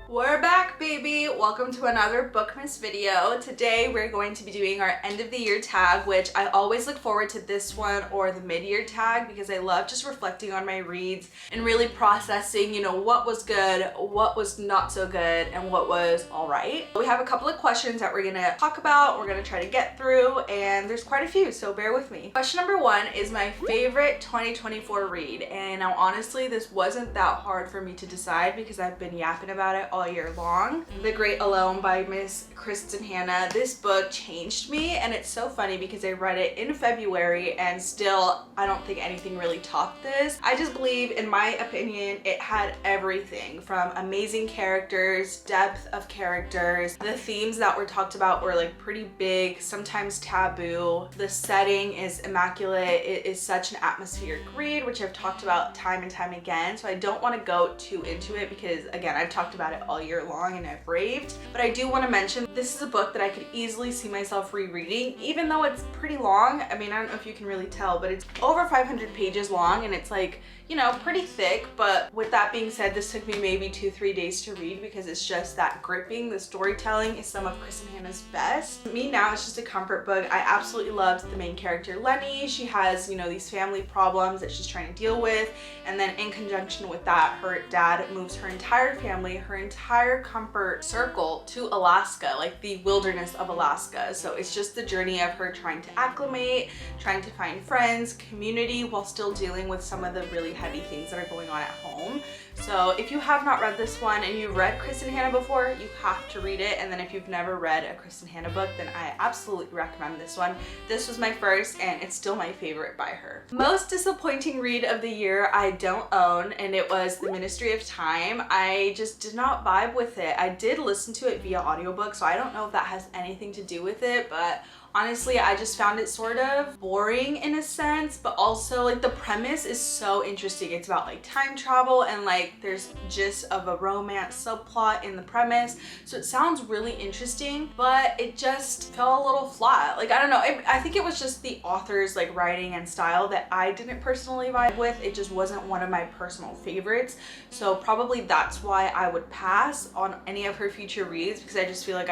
We're back, baby! Welcome to another Bookmas video. Today we're going to be doing our end of the year tag, which I always look forward to this one or the mid-year tag because I love just reflecting on my reads and really processing, you know, what was good, what was not so good, and what was all right. We have a couple of questions that we're gonna talk about, we're gonna try to get through, and there's quite a few, so bear with me. Question number one is my favorite 2024 read, and now honestly this wasn't that hard for me to decide because I've been yapping about it all year long. The Great Alone by Miss Kristen Hanna. This book changed me, and it's so funny because I read it in February and still I don't think anything really topped this. I just believe, in my opinion, it had everything from amazing characters, depth of characters. The themes that were talked about were like pretty big, sometimes taboo. The setting is immaculate. It is such an atmospheric read, which I've talked about time and time again, so I don't want to go too into it because again, I've talked about it all year long and I've raved. But I do want to mention this is a book that I could easily see myself rereading, even though it's pretty long. I mean, I don't know if you can really tell, but it's over 500 pages long and it's like, you know, pretty thick. But with that being said, this took me maybe 2-3 days to read because it's just that gripping. The storytelling is some of Kristen Hanna's best. For me now, it's just a comfort book. I absolutely loved the main character, Lenny. She has, you know, these family problems that she's trying to deal with. And then in conjunction with that, her dad moves her entire family, her entire comfort circle to Alaska, like the wilderness of Alaska. So it's just the journey of her trying to acclimate, trying to find friends, community, while still dealing with some of the really heavy things that are going on at home. So if you have not read this one and you've read Kristen Hanna before, you have to read it. And then if you've never read a Kristen Hanna book, then I absolutely recommend this one. This was my first and it's still my favorite by her. Most disappointing read of the year I don't own, and it was The Ministry of Time. I just did not vibe with it. I did listen to it via audiobook, so I don't know if that has anything to do with it, but honestly, I just found it sort of boring in a sense, but also like the premise is so interesting. It's about like time travel and like there's just of a romance subplot in the premise. So it sounds really interesting, but it just fell a little flat. Like, I don't know, I think it was just the author's like writing and style that I didn't personally vibe with. It just wasn't one of my personal favorites. So probably that's why I would pass on any of her future reads because I just feel like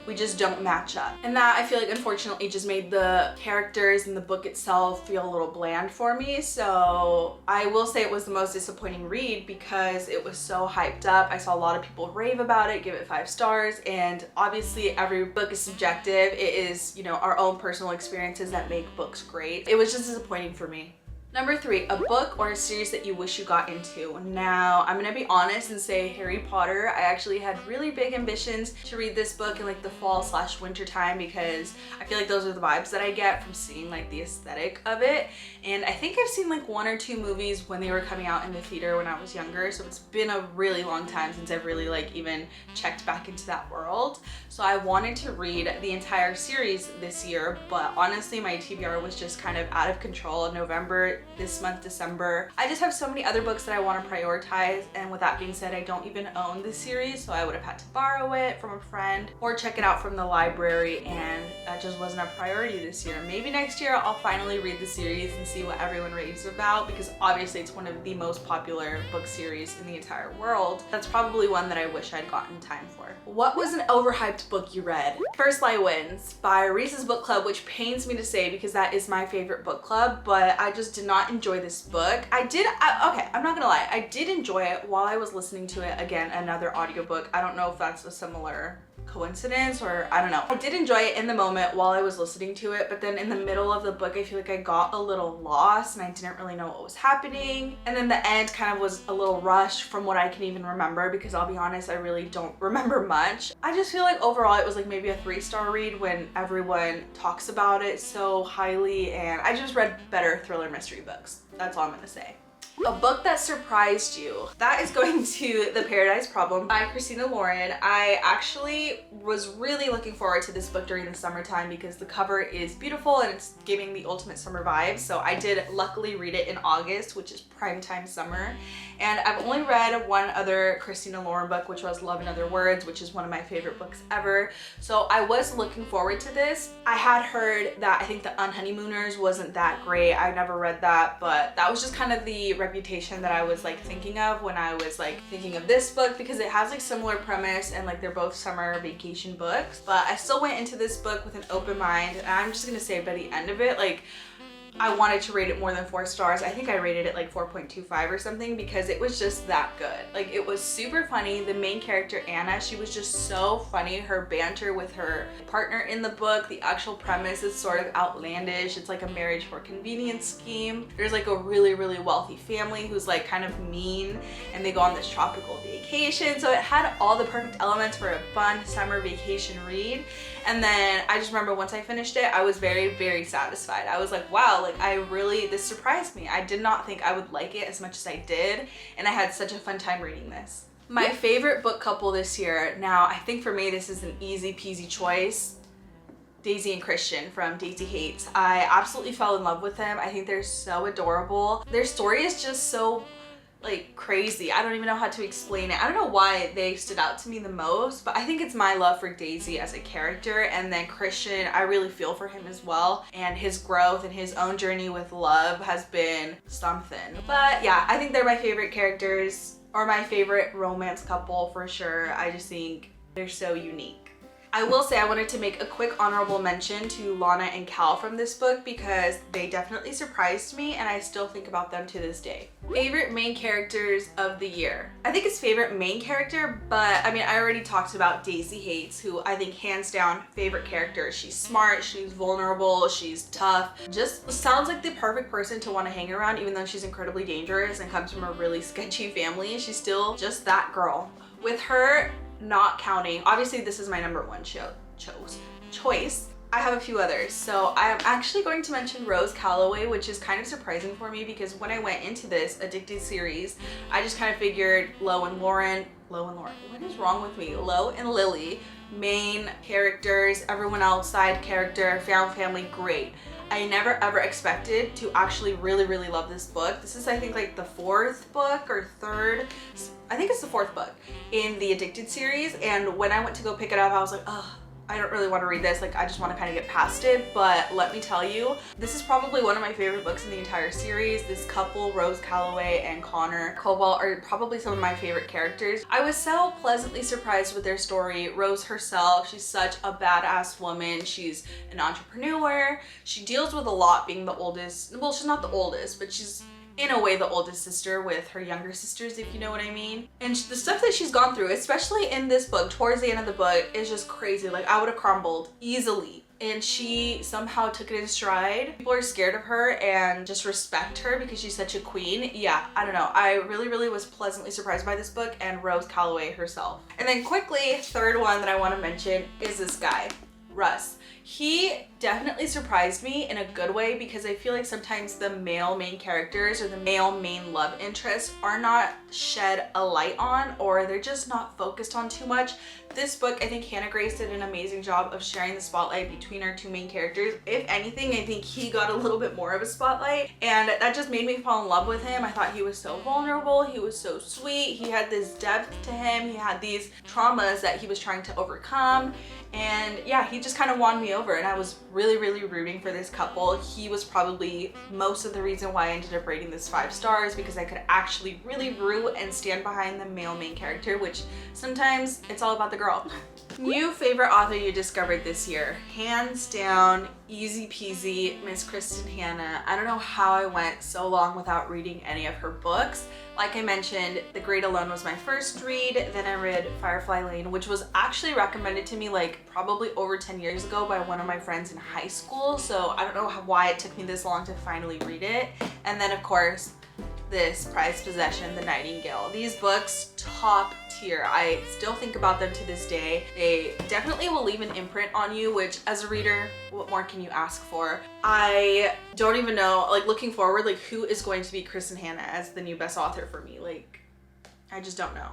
we just don't match up. And that, I feel like, unfortunately just made the characters and the book itself feel a little bland for me. So I will say it was the most disappointing read because it was so hyped up. I saw a lot of people rave about it, give it 5 stars, and obviously every book is subjective. It is, you know, our own personal experiences that make books great. It was just disappointing for me. Number 3, a book or a series that you wish you got into. Now, I'm gonna be honest and say Harry Potter. I actually had really big ambitions to read this book in like the fall/winter time because I feel like those are the vibes that I get from seeing like the aesthetic of it. And I think I've seen like 1 or 2 movies when they were coming out in the theater when I was younger. So it's been a really long time since I've really like even checked back into that world. So I wanted to read the entire series this year, but honestly my TBR was just kind of out of control in November, this month, December. I just have so many other books that I want to prioritize, and with that being said, I don't even own the series, so I would have had to borrow it from a friend or check it out from the library, and that just wasn't a priority this year. Maybe next year I'll finally read the series and see what everyone raves about because obviously it's one of the most popular book series in the entire world. That's probably one that I wish I'd gotten time for. What was an overhyped book you read? First Lie Wins by Reese's Book Club, which pains me to say because that is my favorite book club, but I just did not enjoy this book. Okay, I'm not gonna lie, I did enjoy it while I was listening to it. Again, another audiobook. I don't know if that's a similar coincidence or I don't know. I did enjoy it in the moment while I was listening to it, but then in the middle of the book I feel like I got a little lost and I didn't really know what was happening. And then the end kind of was a little rushed from what I can even remember because I'll be honest, I really don't remember much. I just feel like overall it was like maybe a 3-star read when everyone talks about it so highly, and I just read better thriller mystery books. That's all I'm gonna say. A book that surprised you. That is going to The Paradise Problem by Christina Lauren. I actually was really looking forward to this book during the summertime because the cover is beautiful and it's giving the ultimate summer vibes. So I did luckily read it in August, which is primetime summer. And I've only read one other Christina Lauren book, which was Love in Other Words, which is one of my favorite books ever. So I was looking forward to this. I had heard that I think The Unhoneymooners wasn't that great. I never read that, but that was just kind of the reputation that I was like thinking of when I was like thinking of this book, because it has like similar premise and like they're both summer vacation books. But I still went into this book with an open mind, and I'm just gonna say by the end of it, like, I wanted to rate it more than 4 stars. I think I rated it like 4.25 or something, because it was just that good. Like, it was super funny. The main character, Anna, she was just so funny. Her banter with her partner in the book, the actual premise is sort of outlandish. It's like a marriage for convenience scheme. There's like a really, really wealthy family who's like kind of mean, and they go on this tropical vacation. So it had all the perfect elements for a fun summer vacation read. And then I just remember once I finished it, I was very, very satisfied. I was like, wow, like this surprised me. I did not think I would like it as much as I did, and I had such a fun time reading this. My favorite book couple this year, now I think for me this is an easy peasy choice. Daisy and Christian from Daisy Hates. I absolutely fell in love with them. I think they're so adorable. Their story is just so like crazy. I don't even know how to explain it. I don't know why they stood out to me the most, but I think it's my love for Daisy as a character, and then Christian, I really feel for him as well, and his growth and his own journey with love has been something. But yeah, I think they're my favorite characters, or my favorite romance couple for sure. I just think they're so unique. I will say I wanted to make a quick honorable mention to Lana and Cal from this book, because they definitely surprised me and I still think about them to this day. Favorite main characters of the year. I think it's favorite main character, but I mean, I already talked about Daisy Hates, who I think hands down favorite character. She's smart, she's vulnerable, she's tough. Just sounds like the perfect person to want to hang around, even though she's incredibly dangerous and comes from a really sketchy family. She's still just that girl. With her not counting, obviously this is my number one choice. I have a few others. So I'm actually going to mention Rose Calloway, which is kind of surprising for me, because when I went into this Addicted series, I just kind of figured Lo and Lauren, what is wrong with me? Lo and Lily, main characters, everyone else side character, found family, great. I never ever expected to actually really, really love this book. This is, I think, like the 4th book or 3rd. I think it's the 4th book in the Addicted series. And when I went to go pick it up, I was like, oh, I don't really want to read this. Like, I just want to kind of get past it. But let me tell you, this is probably one of my favorite books in the entire series. This couple, Rose Calloway and Connor Cobalt, are probably some of my favorite characters. I was so pleasantly surprised with their story. Rose herself, she's such a badass woman. She's an entrepreneur. She deals with a lot, being the oldest. Well, she's not the oldest, but she's in a way the oldest sister with her younger sisters, if you know what I mean. And the stuff that she's gone through, especially in this book, towards the end of the book, is just crazy. Like, I would have crumbled easily. And she somehow took it in stride. People are scared of her and just respect her because she's such a queen. Yeah, I don't know. I really, really was pleasantly surprised by this book and Rose Calloway herself. And then quickly, third one that I want to mention is this guy, Russ. He definitely surprised me in a good way, because I feel like sometimes the male main characters or the male main love interests are not shed a light on, or they're just not focused on too much. This book, I think Hannah Grace did an amazing job of sharing the spotlight between our two main characters. If anything, I think he got a little bit more of a spotlight, and that just made me fall in love with him. I thought he was so vulnerable, he was so sweet, he had this depth to him, he had these traumas that he was trying to overcome, and yeah, he just kind of won me over, and I was really, really rooting for this couple. He was probably most of the reason why I ended up rating this 5 stars, because I could actually really root and stand behind the male main character, which sometimes it's all about the girl. New favorite author you discovered this year. Hands down, easy peasy, Miss Kristen Hanna. I don't know how I went so long without reading any of her books. Like I mentioned, The Great Alone was my first read, then I read Firefly Lane, which was actually recommended to me like probably over 10 years ago by one of my friends in high school, so I don't know why it took me this long to finally read it. And then of course, this prized possession, The Nightingale. These books, top tier. I still think about them to this day. They definitely will leave an imprint on you, which as a reader, what more can you ask for? I don't even know, like looking forward, like who is going to be Kristen Hanna as the new best author for me? Like, I just don't know.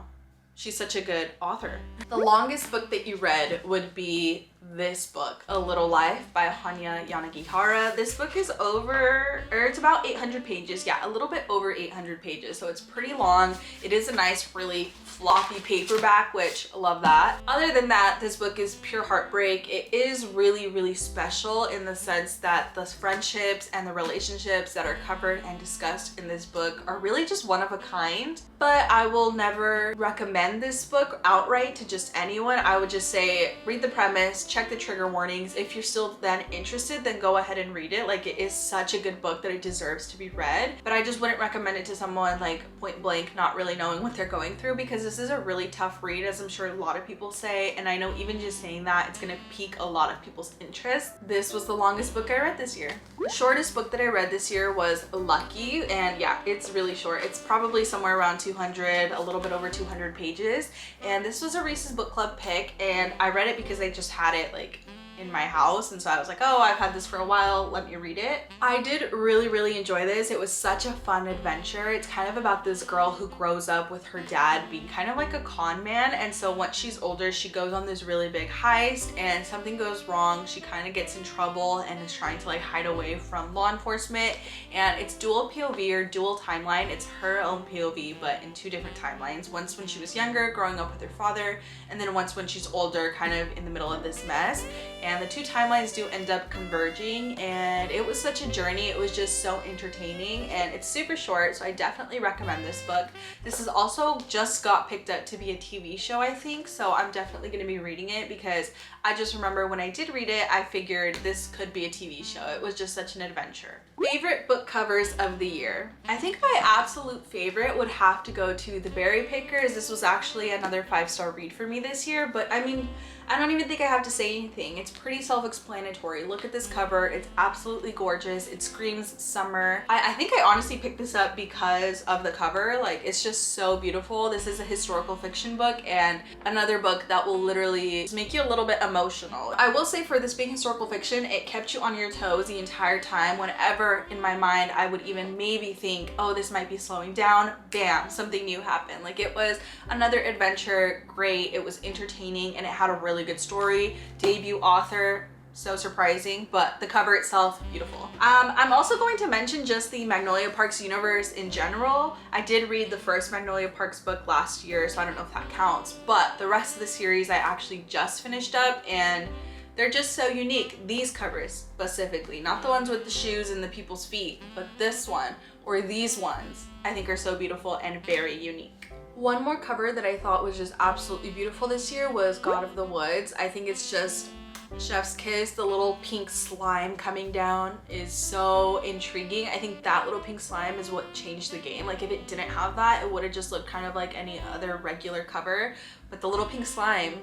She's such a good author. The longest book that you read would be this book, A Little Life by Hanya Yanagihara. This book is it's about 800 pages. Yeah, a little bit over 800 pages, so it's pretty long. It is a nice, really floppy paperback, which I love that. Other than that, this book is pure heartbreak. It is really, really special in the sense that the friendships and the relationships that are covered and discussed in this book are really just one of a kind. But I will never recommend this book outright to just anyone. I would just say read the premise, check the trigger warnings. If you're still then interested, then go ahead and read it. Like, it is such a good book that it deserves to be read. But I just wouldn't recommend it to someone like point blank, not really knowing what they're going through, because this is a really tough read, as I'm sure a lot of people say. And I know even just saying that, it's gonna pique a lot of people's interest. This was the longest book I read this year. The shortest book that I read this year was Lucky. And yeah, it's really short. It's probably somewhere around 200, a little bit over 200 pages. And this was a Reese's Book Club pick, and I read it because I just had it like in my house, and so I was like, oh, I've had this for a while, let me read it. I did really enjoy this. It was such a fun adventure. It's kind of about this girl who grows up with her dad being kind of like a con man, and so once she's older, she goes on this really big heist and something goes wrong. She kind of gets in trouble and is trying to like hide away from law enforcement, and it's dual POV or dual timeline. It's her own POV, but in two different timelines. Once when she was younger, growing up with her father, and then once when she's older, kind of in the middle of this mess. And the two timelines do end up converging, and it was such a journey. It was just so entertaining, and it's super short, so I definitely recommend this book. This is also just got picked up to be a TV show, I think, so I'm definitely going to be reading it because I just remember when I did read it, I figured this could be a TV show. It was just such an adventure. Favorite book covers of the year. I think my absolute favorite would have to go to The Berry Pickers. This was actually another 5-star read for me this year, but I mean, I don't even think I have to say anything. It's pretty self-explanatory. Look at this cover. It's absolutely gorgeous. It screams summer. I think I honestly picked this up because of the cover. Like, it's just so beautiful. This is a historical fiction book and another book that will literally just make you a little bit emotional. I will say, for this being historical fiction, it kept you on your toes the entire time. Whenever in my mind I would even maybe think, oh, this might be slowing down, bam, something new happened. Like, it was another adventure. Great. It was entertaining, and it had a really good story. Debut author, so surprising, but the cover itself, beautiful. I'm also going to mention just the Magnolia Parks universe in general. I did read the first Magnolia Parks book last year, so I don't know if that counts, but the rest of the series I actually just finished up, and they're just so unique. These covers specifically, not the ones with the shoes and the people's feet, but this one or these ones, I think are so beautiful and very unique. One more cover that I thought was just absolutely beautiful this year was God of the Woods. I think it's just chef's kiss. The little pink slime coming down is so intriguing. I think that little pink slime is what changed the game. Like, if it didn't have that, it would have just looked kind of like any other regular cover, but the little pink slime,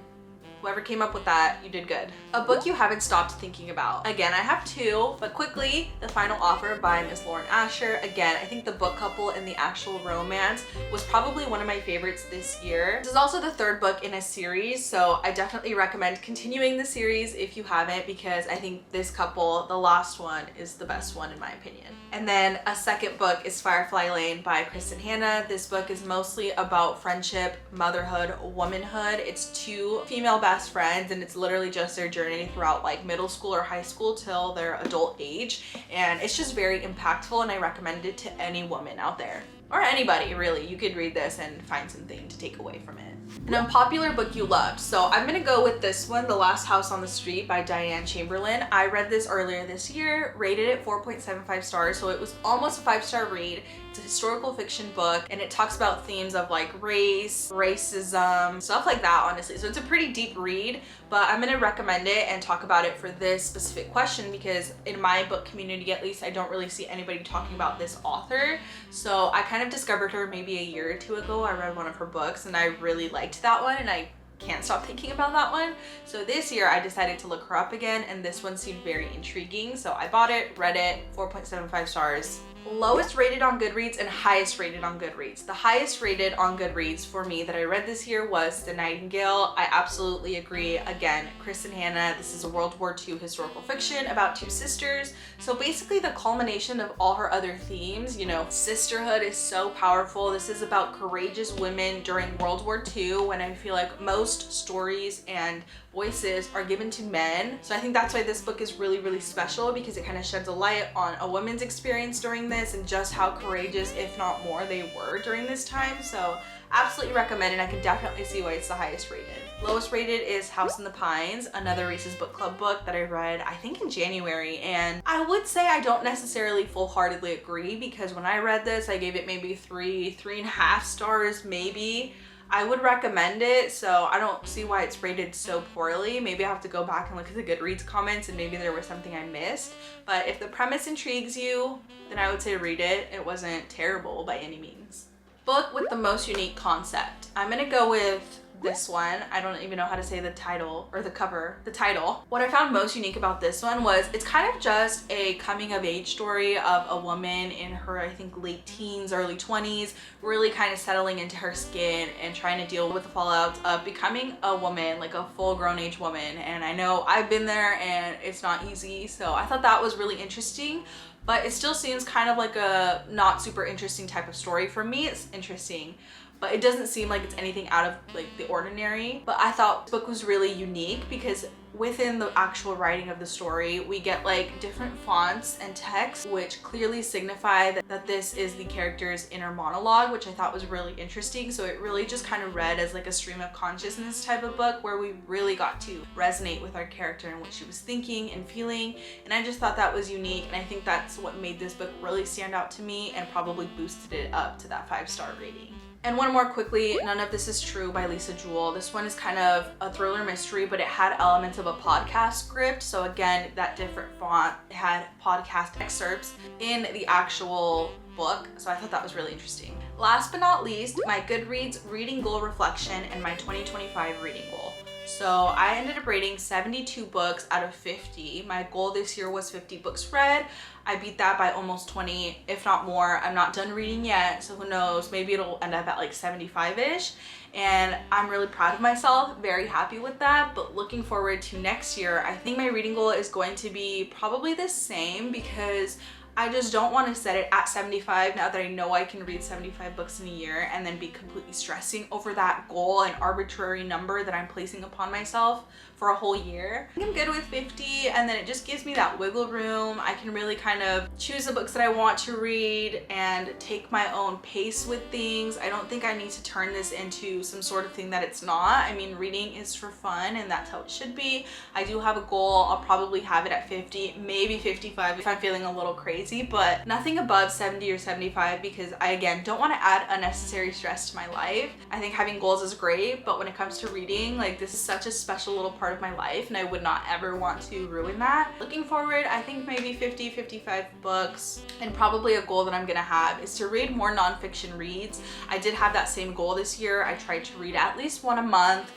whoever came up with that, you did good. A book you haven't stopped thinking about. Again, I have two, but quickly, The Final Offer by Miss Lauren Asher. Again, I think the book couple and the actual romance was probably one of my favorites this year. This is also the third book in a series, so I definitely recommend continuing the series if you haven't, because I think this couple, the last one, is the best one in my opinion. And then a second book is Firefly Lane by Kristen Hanna. This book is mostly about friendship, motherhood, womanhood. It's two female best friends, and it's literally just their journey throughout like middle school or high school till their adult age, and it's just very impactful, and I recommend it to any woman out there, or anybody really. You could read this and find something to take away from it. An unpopular book you loved. So I'm gonna go with this one, The Last House on the Street by Diane Chamberlain. I read this earlier this year, rated it 4.75 stars, so it was almost a 5-star read. It's a historical fiction book, and it talks about themes of like race, racism, stuff like that, honestly. So it's a pretty deep read, but I'm gonna recommend it and talk about it for this specific question because in my book community, at least, I don't really see anybody talking about this author. So I kind of discovered her maybe a year or two ago. I read one of her books and I really liked that one, and I can't stop thinking about that one. So this year I decided to look her up again, and this one seemed very intriguing. So I bought it, read it, 4.75 stars. Lowest rated on Goodreads and highest rated on Goodreads. The highest rated on Goodreads for me that I read this year was The Nightingale. I absolutely agree. Again, Kristen Hanna, this is a World War II historical fiction about two sisters. So basically the culmination of all her other themes, you know, sisterhood is so powerful. This is about courageous women during World War II, when I feel like most stories and voices are given to men. So I think that's why this book is really, really special, because it kind of sheds a light on a woman's experience during this and just how courageous, if not more, they were during this time. So absolutely recommend it. I can definitely see why it's the highest rated. Lowest rated is House in the Pines, another Reese's Book Club book that I read, I think in January. And I would say I don't necessarily full-heartedly agree, because when I read this, I gave it maybe 3.5 stars, maybe. I would recommend it, so I don't see why it's rated so poorly. Maybe I have to go back and look at the Goodreads comments and maybe there was something I missed. But if the premise intrigues you, then I would say read it. It wasn't terrible by any means. Book with the most unique concept. I'm gonna go with this one. I don't even know how to say the title or the cover, the title. What I found most unique about this one was it's kind of just a coming of age story of a woman in her, I think, late teens, early 20s, really kind of settling into her skin and trying to deal with the fallout of becoming a woman, like a full grown age woman. And I know I've been there and it's not easy. So I thought that was really interesting. But it still seems kind of like a not super interesting type of story. For me, it's interesting, but it doesn't seem like it's anything out of like the ordinary. But I thought the book was really unique because within the actual writing of the story, we get like different fonts and text which clearly signify that this is the character's inner monologue, which I thought was really interesting. So it really just kind of read as like a stream of consciousness type of book where we really got to resonate with our character and what she was thinking and feeling. And I just thought that was unique, and I think that's what made this book really stand out to me and probably boosted it up to that 5-star rating. And one more quickly, None of This Is True by Lisa Jewell. This one is kind of a thriller mystery, but it had elements of a podcast script. So again, that different font, it had podcast excerpts in the actual book. So I thought that was really interesting. Last but not least, my Goodreads reading goal reflection and my 2025 reading goal. So I ended up rating 72 books out of 50. My goal this year was 50 books read. I beat that by almost 20, if not more. I'm not done reading yet, so who knows, maybe it'll end up at like 75-ish. And I'm really proud of myself, very happy with that. But looking forward to next year, I think my reading goal is going to be probably the same, because I just don't want to set it at 75 now that I know I can read 75 books in a year and then be completely stressing over that goal and arbitrary number that I'm placing upon myself for a whole year. I think I'm good with 50, and then it just gives me that wiggle room. I can really kind of choose the books that I want to read and take my own pace with things. I don't think I need to turn this into some sort of thing that it's not. I mean, reading is for fun and that's how it should be. I do have a goal. I'll probably have it at 50, maybe 55 if I'm feeling a little crazy, but nothing above 70 or 75, because I, again, don't want to add unnecessary stress to my life. I think having goals is great, but when it comes to reading, like, this is such a special little part of my life and I would not ever want to ruin that. Looking forward, I think maybe 50, 55 books, and probably a goal that I'm gonna have is to read more nonfiction reads. I did have that same goal this year. I tried to read at least one a month.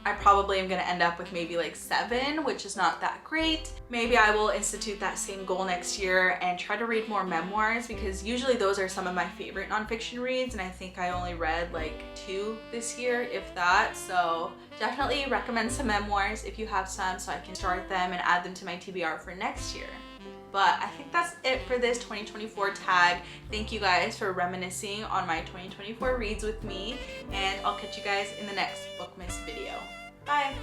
I probably am gonna end up with maybe like 7, which is not that great. Maybe I will institute that same goal next year and try to read more memoirs, because usually those are some of my favorite nonfiction reads, and I think I only read like 2 this year, if that. So definitely recommend some memoirs if you have some, so I can start them and add them to my TBR for next year. But I think that's it for this 2024 tag. Thank you guys for reminiscing on my 2024 reads with me, and I'll catch you guys in the next Bookmas video. Bye!